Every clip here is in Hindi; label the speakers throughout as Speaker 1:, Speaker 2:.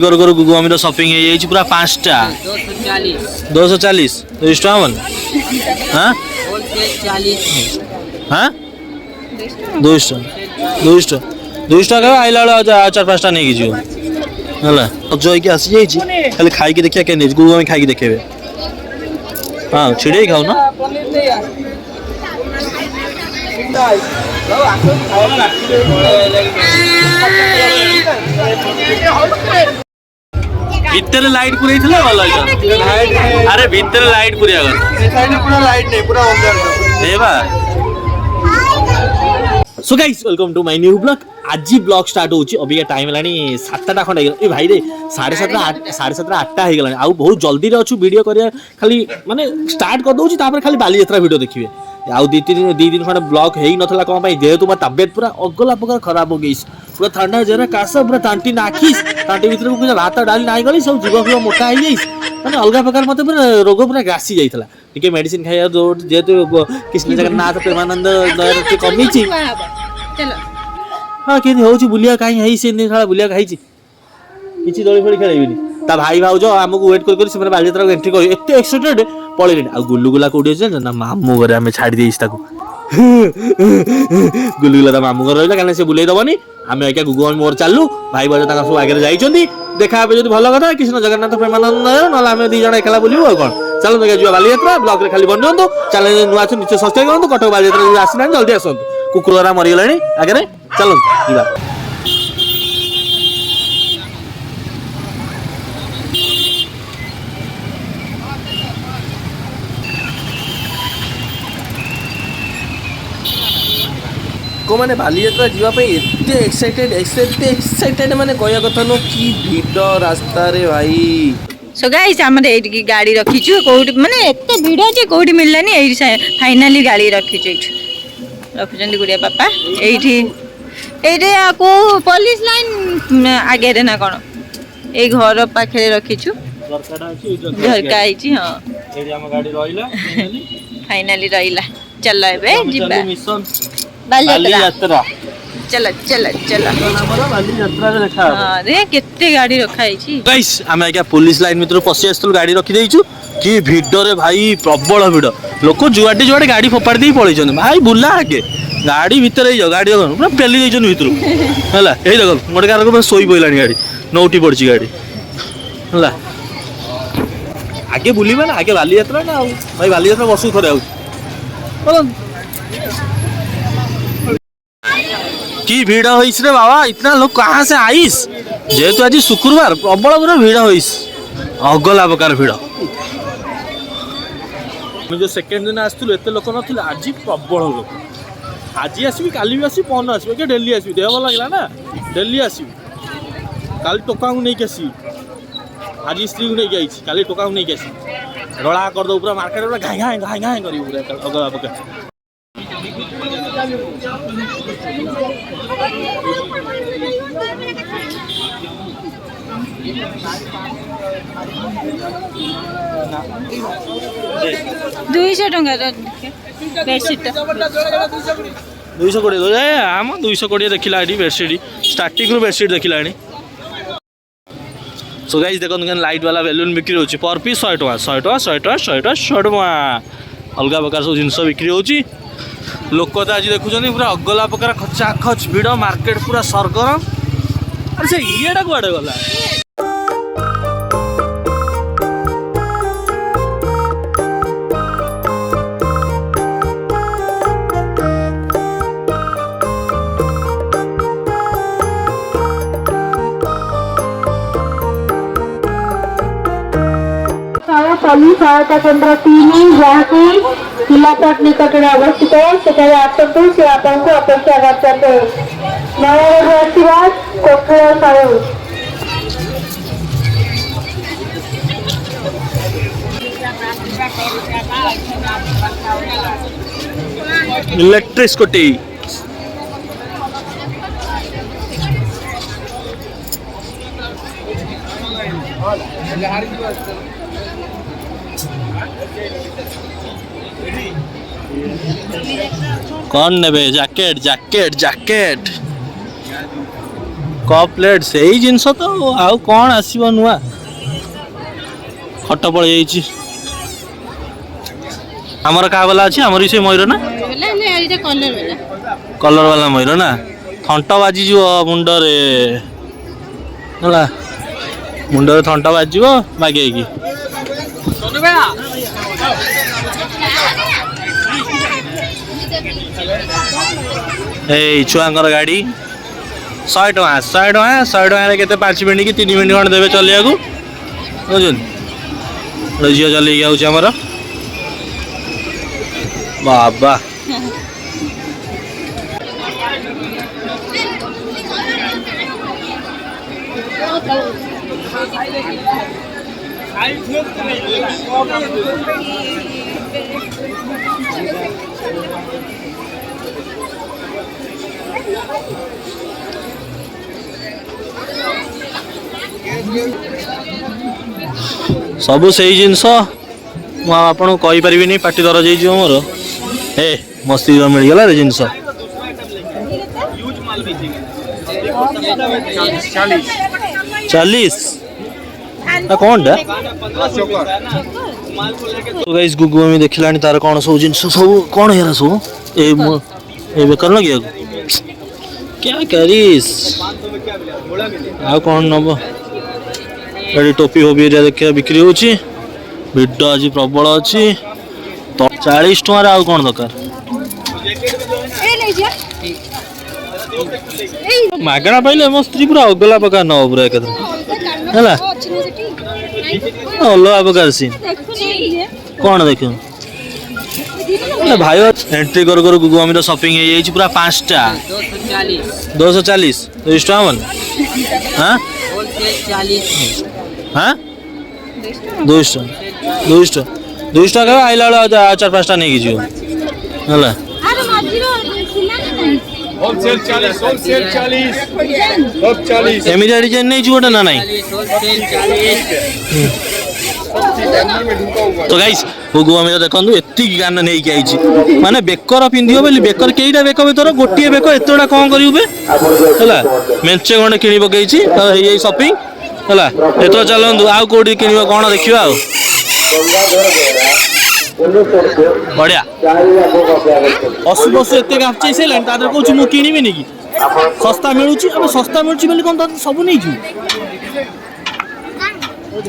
Speaker 1: करू करू गुगु मम्मी शॉपिंग है पूरा 5टा 240 200 टका मन हाँ हाँ 200 200 200 टका आइला बेला 4-5टा नहीं जीव है जय के आसी जाइए खाली खाई देखिए क्या गुगु मम्मी खाई देखेबे हाँ छिड़े खाऊ ना भितर लाइट पुरे भल अरे भितर लाइट पुरिया पूरा लाइट नहीं पूरा so guys welcome to my new blog आज ब्लॉग स्टार्ट होची अभी टाइम लानी 7टा खंड ए भाई रे 7:30 8टा हो गला आउ बहुत जल्दी रे अछु वीडियो करिया खाली माने स्टार्ट कर दोची तापर खाली बालीयात्रा वीडियो देखिबे आउ दी दिन खंड ब्लॉग हेई नथला कोन पई जेहेतु मोर तबियत पूरा अगला प्रकार खराब हो गई पूरा ठंडा जरा काश पूरा टांटी नाखिस टांटी भीतर को भात डाली नाई गली सब जीव फीव मोटा हो जाइस माने अलग प्रकार मते पूरा रोग पूरा ग्रासी जाइतला टिके मेडिसिन खाया जेहेतु कृष्ण जगन्नाथ प्रेमानंद दया कमी छी चलो हाँ के होची बुलिया काई हई से साला बुलिया खाई छी किछि दळी फळी खेलाइबिनी ता भाई भाउज हमकु वेट कर से माने बालीयात्रा को एंट्री कर एते एक्साइटेड पळेले आ गुल्लुगुला कोडी छै ना मामू घरे हमें छाडी देइस ताकू गुल्लुगुला ता मामू घर रहला काले से बुलेई दबनी हमें एका गुगु मोर चालू भाई भाउज ताका सब आगे जाइछोंदी देखा बे जदी भलो कथा कृष्ण जगन्नाथ प्रेमानंद नला हमें दी जण एकला बुलिबो आ कोन चलो देखा जुआ बालीयात्रा ब्लॉग रे खाली बनजोंतो चैनल नुआ छ नीचे सब्सक्राइब करंतो कटक बालीयात्रा आसिना जल्दी आसंतो कुकुररा मरि गलानी आगे चलो जीवा को माने बालीयात्रा जीवा पे एते एक्साइटेड माने कहया कथा नो की भीड़ रास्ता रे भाई
Speaker 2: सो गाइस हमर एठी गाड़ी रखिछु कोठी माने एते भीड़ अछि कोठी मिललानी एठी फाइनली गाड़ी रखिछु एठी रखुचंदी गुड़िया पापा एठी एठी को पुलिस लाइन आगे रे ना कोन ए घर पाखे रखिछु झरका आइछि हां
Speaker 1: एठी हम गाड़ी रहिला
Speaker 2: फाइनली रहिला चल एबे जिबा
Speaker 1: बालीयात्रा
Speaker 2: चल चल चल
Speaker 1: हमर बालीयात्रा रे देखा
Speaker 2: हां रे केते गाड़ी रखा आइछि
Speaker 1: गाइस हम आज्ञा पुलिस लाइन मित्र पसी आस्तल गाड़ी रखि देइछु कि भीड़ रे भाई प्रबल भीड़ लोक जुआडे गाड़ी फोपाड़ दी पळै छन भाई बुला आगे गाड़ी भीतर ही जाओ गाड़ी पूरा पेली जाइछन भीतर हला एई देखो मोटे कार को सोई पइलानी गाड़ी नौटी पड़ची गाड़ी हला आगे बुलीबा ना आगे बालीयात्रा ना भाई बालीयात्रा वर्ष थरे आउ की भीड़ होइस रे बाबा इतना लोग कहां से आइस जेहेतु आज शुक्रवार प्रबल पूरा भीड़ होइस अगला प्रकार भीड़ मैं जो सेकेंड दिन आसलु एत लोक ना आज प्रबल लोक आज आसबि काली भी आसबि पन आसबि के डेली आसबि देह भल लागला ना डेली आसबि काली टोका को नहीं आसी आज स्त्री को नहीं आइछि काली टोका को नहीं आसी रला कर दो पूरा मार्केट पूरा घाई करी पूरा अगला प्रकार
Speaker 2: दुईशह टंका बेडशीट
Speaker 1: 220 आम 220 देखला बेडशीट स्टार्टिंग रू बेडशीट देखला सो गाइस देखो लाइट वाला बेलून बिक्री होची पर पीस 100 टका 100 टका 100 टका 100 टका अलग प्रकार सब जिनस बिक्री होची लोक तो आज देखुछनी पूरा अगला प्रकार खचा खच भिड़ मार्केट पूरा सरगरम अरे से येडा कुआडे गला
Speaker 3: पुलिस सहायता केन्द्र 3 जहाँकि जिलापट निकट में अवस्थित है सेठारे आसतु से आपको अपेक्षा करते नया आशीर्वाद कोठर साहू
Speaker 1: इलेक्ट्रिक स्कूटी कौन ने jacket jacket jacket cup plate से जिनस तो आउ कौन आसब नुआ खट पड़ जाइए आमर क्या वाला अच्छी आमर से मयूर ना कलर वाला मयूर ना थंट बाजी मुंडरे है मुंडरे थंट बाज बागे छुआर गाड़ी 100 टଙ୍କା 100 ଟଙ୍କା के 5 मिनट कि 3 मिनट खंड देवे चलिया बुझुन झील चल आमर बाबा सब से जिनस मुझे कहीपरि पार्टी दरज हो मोर ए मस्ती मिलगला रे जिनस 40 कौन टा तो गाइस गुगु मम्मी देखिलानी तार कौन सब जिनस सब कौन हेरा सब ए बेकर लगे क्या करिस आ कौन नब ये टोपी होबी एरिया देखिए बिक्री होची भिड आज प्रबल अच्छी तो 40 टकर आउ कौन दरकार मागणा पाइले मो स्त्री पूरा अगला प्रकार न पूरा एक है अलग प्रकार सीन कौन देख भाई एंट्री कर गुगु मम्मी शॉपिंग हो पूरा 5टा 240 200 टका मन हाँ हाँ 200 टका आइला बेला 4-5टा नहीं जी है एमिरिया डिजाइन नहीं गोटे ना नहीं तो गाइस गुगु मम्मी देखु एति गान नहीं आई माने बेकर पिंधियो बोली बेकर केईटा बेक भर गोटे बेक एतटा कौन करेंगे है मेचे खंडे कि पकई तो शॉपिंग है एत चलतु आउ कौटी कि कौन देखा बढ़िया अशु पशु एत गापचे से कौन मुझे किणवी कि सस्ता मिलूँ सस्ता मिलूँ कौन सब नहीं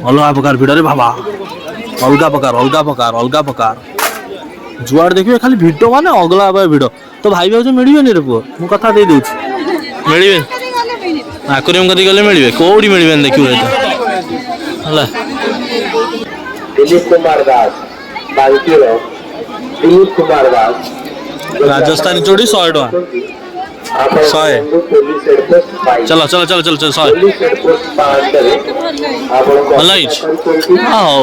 Speaker 1: अलग प्रकार भिड़ रे बाबा अलग प्रकार जुआड़ देखिए खाली भिड़ माने अगला भिड़ तो भाई भाज मिलबे रे पुओ मु कथा दे दूँ मिलबे आक्वेरियम कर गले मिलबे कौड़ी मिलबे देखिए है
Speaker 4: दिलीप कुमार दास बालकीर दिलीप कुमार दास
Speaker 1: राजस्थानी चूड़ी 100 टଙ୍କା 100 चलो चलो चलो चलो चलो 100 हाँ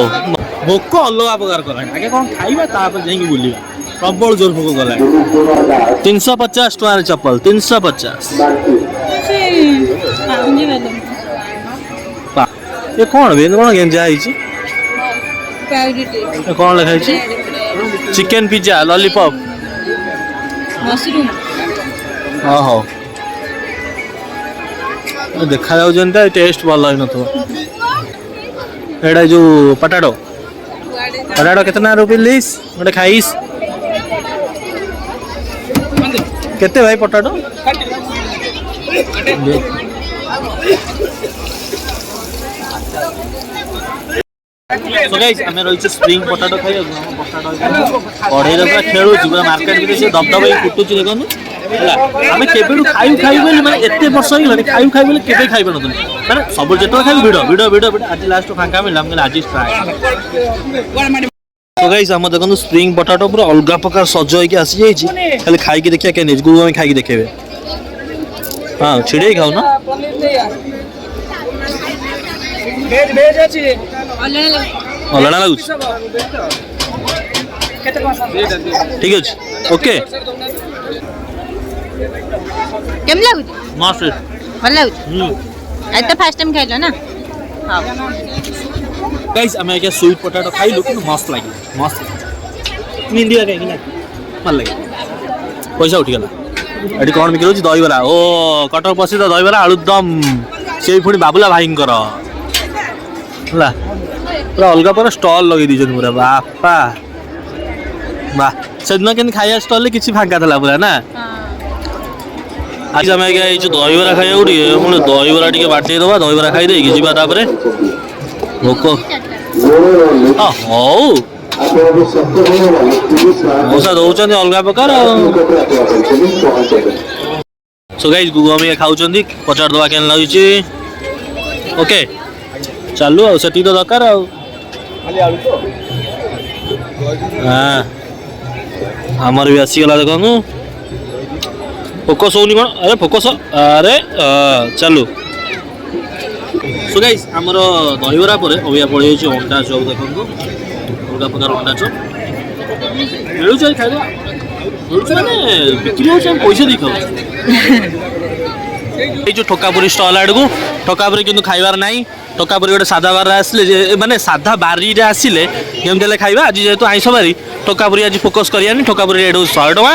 Speaker 1: भोक अलग प्रकार कला आगे कौन खाइबा तापर जाई बुलिबा प्रबल जोर भोक गला 350 टଙ୍କା चप्पल 350 ये कौन बे कौन गेंजा आइछि कौन लिखाई चिकेन पिज्जा लॉलीपॉप
Speaker 2: मशरूम
Speaker 1: हाँ हाँ देखा जाऊँ टेस्ट भल ही न एटा जो पटाटो कितना रुपये लीस गोटे खाइस केते भाई पटाटो So guys, आम रही स्प्रिंग पटाटो खाई कढ़ई पूरा खेलुँ पूरा मार्केट भी दबदब फुटुच देखो आम केबू खाई खाई बोली मैंने एत वर्ष हो खाई खाई बोली केवे खाई पार मैंने सब जो खाई भिड़ भिड़ भिड़ भिड़ आज लास्ट फांका मिला आज ट्राए तो गाइस आम देखो स्प्रिंग पटाटो पूरा अलग प्रकार सज होगी आसी जाइए खाली खाई देखिए क्या गुरु आम खाई देखे हाँ छिड़े खाऊ ना अलଣା लगुच ठीक अच्छे ओके
Speaker 2: केम लागु
Speaker 1: मस्त
Speaker 2: भल लागु आज तो फर्स्ट टाइम खाइलो ना हां
Speaker 1: गाइस आमे क्या स्वीट पोटैटो खाइलु कि मस्त लागि मस्त निंदी लगे कि ना भल लगे पैसा उठी गला ଏଠି କ'ଣ ବିକ୍ରି ହେଉଛି ଦହିବରା ଓ କଟକ ପ୍ରସିଦ୍ଧ ଦହିବରା ଆଳୁଦମ ସେଇ ପୁଣି ବାବୁଲା ଭାଇଙ୍କର ହେଲା ପୁରା ଅଲଗା ପ୍ରକାର ଷ୍ଟଲ୍ ଲଗେଇ ଦେଇଛନ୍ତି ପୁରା ବାପା ବା ସେଦିନ କେମିତି ଖାଇବା ଷ୍ଟଲ୍ରେ କିଛି ଫାଙ୍କା ଥିଲା ପୁରା ନା ଆଜି ଆମେ ଆଜ୍ଞା ଏଇ ଯେଉଁ ଦହିବରା ଖାଇବାକୁ ଟିକେ ପୁଣି ଦହିବରା ଟିକେ ବାଟେଇ ଦେବା ଦହିବରା ଖାଇ ଦେଇକି ଯିବା ତାପରେ ଭୋକ ହଉ ମଉସା ଦଉଛନ୍ତି ଅଲଗା ପ୍ରକାର ସୋ ଗାଇସ୍ ଗୁଗମ ଖାଉଛନ୍ତି ପଚାରିଦେବା କେନ୍ ଲାଗୁଛି ଓକେ ଚାଲୁ ଆଉ ସେତିକି ତ ଦରକାର ଆଉ ହଁ ଆମର ବି ଆସିଗଲା ଦେଖନ୍ତୁ ଫୋକସ୍ ହଉନି କ'ଣ ଆରେ ଫୋକସ୍ ଆରେ ଚାଲୁ ସୋ ଗାଇସ୍ ଆମର ଦହିବରା ପରେ ଅବିକା ପଳେଇଯାଇଛି ଅଣ୍ଡା ଚପ୍ ଦେଖନ୍ତୁ ଅଲଗା ପ୍ରକାର ଅଣ୍ଡା ଚପ୍ ମିଳୁଛି ଖାଇବା ମିଳୁଛି ମାନେ ବିକ୍ରି ହେଉଛି ଆମେ ପଇସା ଦେଇ ଖାଉଛୁ ଏଇ ଯେଉଁ ଠକାପୁରୀ ଷ୍ଟଲ୍ ଆଡ଼କୁ ଠକାପୁରୀ କିନ୍ତୁ ଖାଇବାର ନାହିଁ ଠକାପୁରୀ ଗୋଟେ ସାଧା ବାରରେ ଆସିଲେ ଯେ ମାନେ ସାଧା ବାରିରେ ଆସିଲେ ଯେମିତି ହେଲେ ଖାଇବା ଆଜି ଯେହେତୁ ଆଇଁଷ ବାରି ଠକାପୁରୀ ଆଜି ଫୋକସ୍ କରିବାନି ଠକାପୁରୀ ରେଟ୍ ହେଉଛି 100 ଟଙ୍କା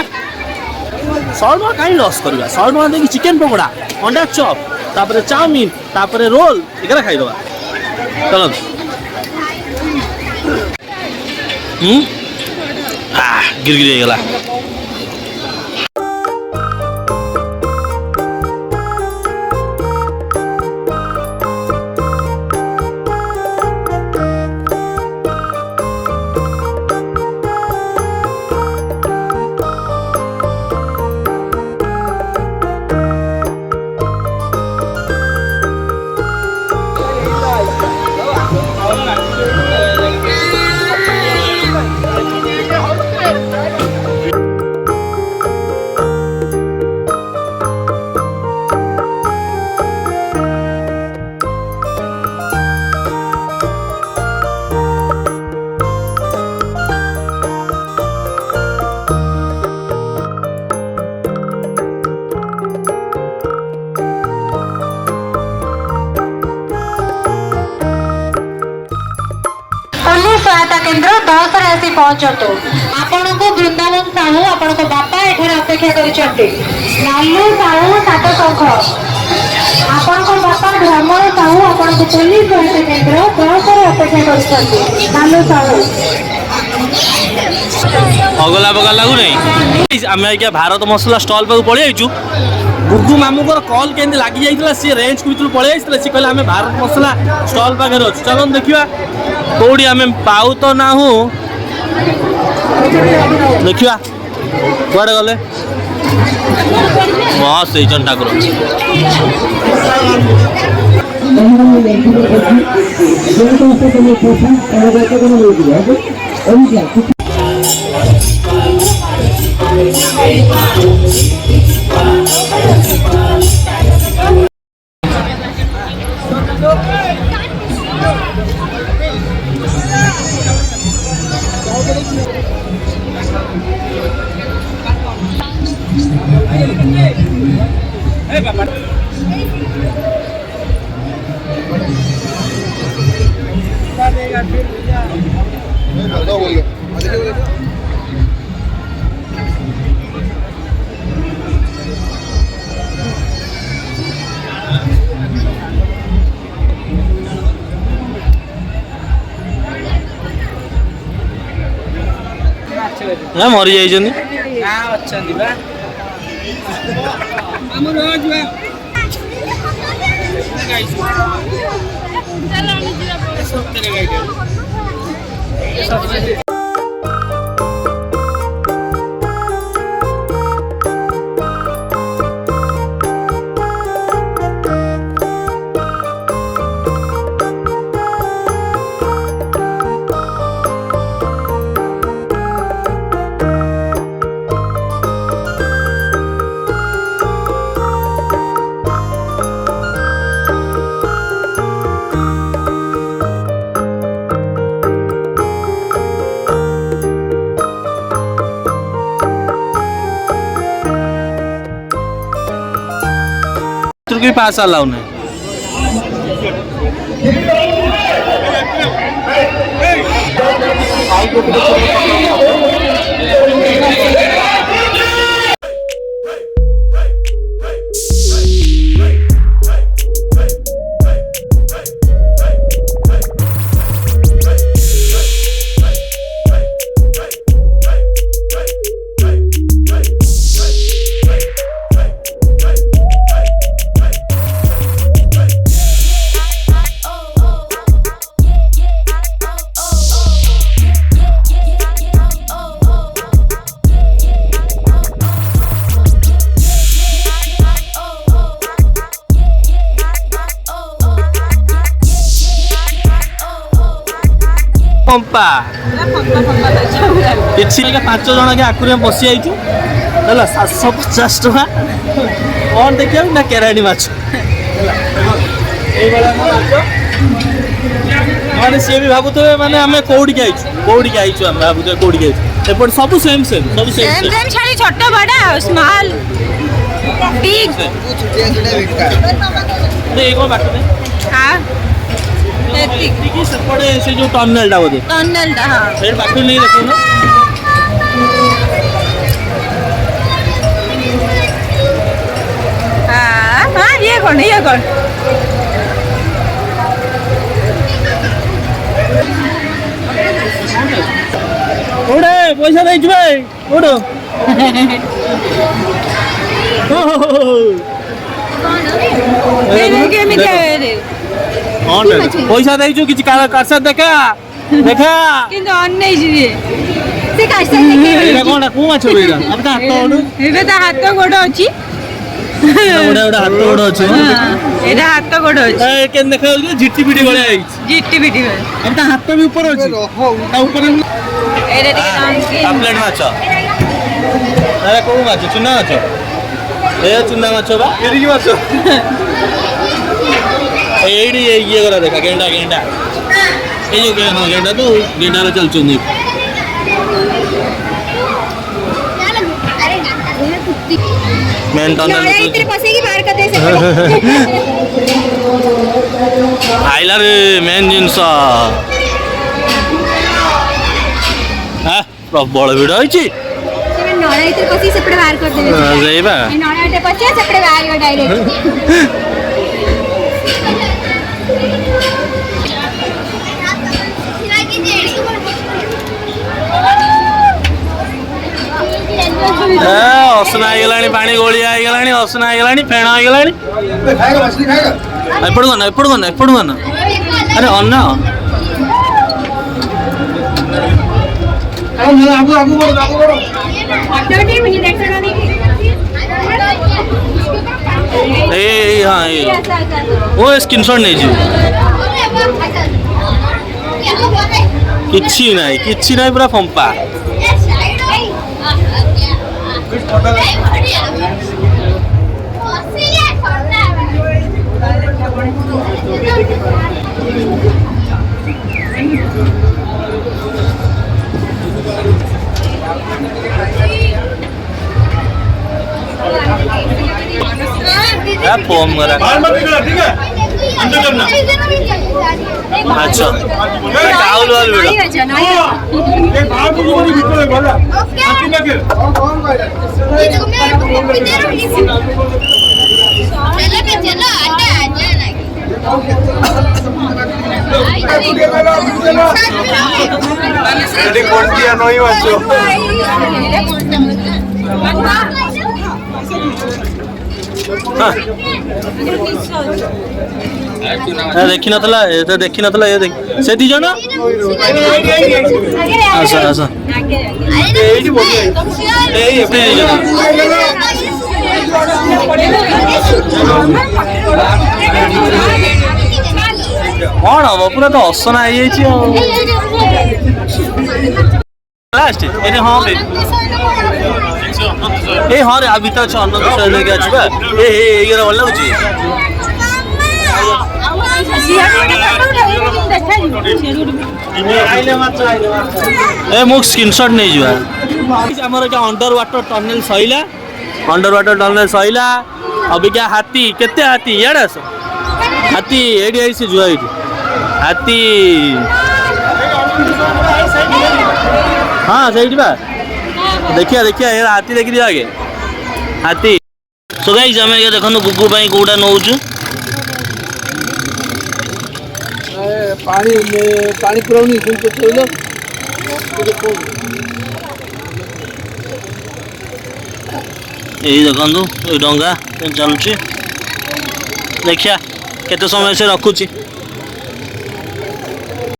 Speaker 1: 100 ଟଙ୍କା କାହିଁ ଲସ୍ କରିବା 100 ଟଙ୍କା ଦେଇକି ଚିକେନ୍ ପକୋଡ଼ା ଅଣ୍ଡା ଚପ୍ ତାପରେ ଚାଉମିନ୍ ତାପରେ ରୋଲ୍ ଏଗୁଡ଼ା ଖାଇଦେବା ଚାଲନ୍ତୁ गिरगिरी ହେଇଗଲା
Speaker 3: ସହାୟତା କେନ୍ଦ୍ର 10ରେ ଆସି ପହଞ୍ଚନ୍ତୁ ଆପଣଙ୍କୁ ବୃନ୍ଦାବନ ସାହୁ ଆପଣଙ୍କ ବାପା ଏଠାରେ ଅପେକ୍ଷା କରିଛନ୍ତି ଲାଲୁ ସାହୁ ସାତ ଶଙ୍ଖ ଆପଣଙ୍କ ବାପା ଭ୍ରମଣ ସାହୁ ଆପଣଙ୍କୁ ପୋଲିସ ସହାୟତା କେନ୍ଦ୍ର 10ରେ ଅପେକ୍ଷା କରିଛନ୍ତି ଲାଲୁ ସାହୁ
Speaker 1: ଅଗଲା ବଗଲା ଲାଗୁନି ଆମେ ଆଜ୍ଞା ଭାରତ ମସଲା ଷ୍ଟଲ୍ ପାଖକୁ ପଳେଇ ଆଇଛୁ ଗୁଗୁ ମାମୁଙ୍କର କଲ୍ କେମିତି ଲାଗି ଯାଇଥିଲା ସିଏ ରେଞ୍ଜ ଭିତରୁ ପଳେଇ ଆସିଥିଲେ ସିଏ କହିଲେ ଆମେ ଭାରତ ମସଲା ଷ୍ଟଲ୍ ପାଖରେ ଅଛୁ ଚାଲନ୍ତୁ ଦେଖିବା କୋଉଠି ଆମେ ପାଉ ତ ନାହୁଁ ଦେଖିବା କୁଆଡ଼େ ଗଲେ ବସ୍ ହେଇଛନ୍ତି ଠାକୁର ନା ମରି ଯାଇଛନ୍ତି ଅଛନ୍ତି ବା की पास अलाउ नहीं पंपा किसी 5 जन के आकुरियम बसी आईचु है 750 टका कौन देखिए ना केराणी माछ माने सी भी भावुवे माने आम कौड़ी आईचु आम भावुवे कौड़ी आईचु एपट सब सेम
Speaker 2: सेम छाड़ी छोट बड़ा स्मॉल बिग
Speaker 1: कौन बाट
Speaker 2: हां
Speaker 1: सेपटे से जो टनल टा बोधे
Speaker 2: हाँ
Speaker 1: से बात नहीं देखो ना
Speaker 2: हाँ ये कौन
Speaker 1: ओडे पैसा दे भाई ओडो पैसा दे किसी कारसा देखा देखा
Speaker 2: কিন্তু অন্যায় জিয়ে সে কাছে দেখে
Speaker 1: এটা কোনটা কো মাছ বেড়া আপনি হাত ওড়ু
Speaker 2: এটা তা হাত গোড় আছে
Speaker 1: ওড়া ওড়া হাত ওড় আছে
Speaker 2: এটা হাত গোড় আছে
Speaker 1: এ কেন দেখা জিটি পিটি গলে আইছি
Speaker 2: জিটি পিটি
Speaker 1: আপনি হাত भी ऊपर আছে তা উপরে
Speaker 2: এটা টিকে নাম কি
Speaker 1: আপলেট মাছ আরে কো মাছ চুনা মাছ এ চুনা মাছ বা এরি কি মাছ এইডি ইয়ে করা দেখা গেন্ডা গেন্ডা এই যে গেন্ডা তো গেন্ডারে চলছুনি মেন টনল
Speaker 2: इतने पैसे की बाहर कर दे से
Speaker 1: आइला रे मेन जिनस हां प्रबल भिड़ होइची
Speaker 2: नड़ा इतने पैसे सेपड़े बाहर कर देबे
Speaker 1: जाइबा
Speaker 2: नड़ा इतने पैसे सेपड़े बाहर कर डायरेक्ट असना आईगलानी पानी गोली आईगलानी असना आईगलानी फेण आईगलानी एपड़ गना अरे अन्ना ए हां ए वो स्क्रीनशॉट नहीं जी किछि नाही पूरा फंपा फोन करा अच्छा काउल वाल देखी नतला ये देख से दी जण आसा आसा कौन हम पूरा तो असना आई लास्ट हाँ ए हाँ रे अभी तो अन्न दूसरा लेके आछबा ए ये वाला लगुची ए मो स्क्रीनशॉट नहीं जुआ हमर के अंडर वाटर टनल सइला अभी क्या हाथी केते हाथी याड आस हाथी एडी आई से जुआ एडी हाथी हाँ सही बा देखिया ये हाथी देखी दिया आगे हाथी सो गाइस हमें ये देखो गुगु भाई कोडा नौचु
Speaker 5: पानी पुरानी फुल तो छोइलो
Speaker 1: यही देखो ये डंगा चलुची देखिया केते समय से रखुची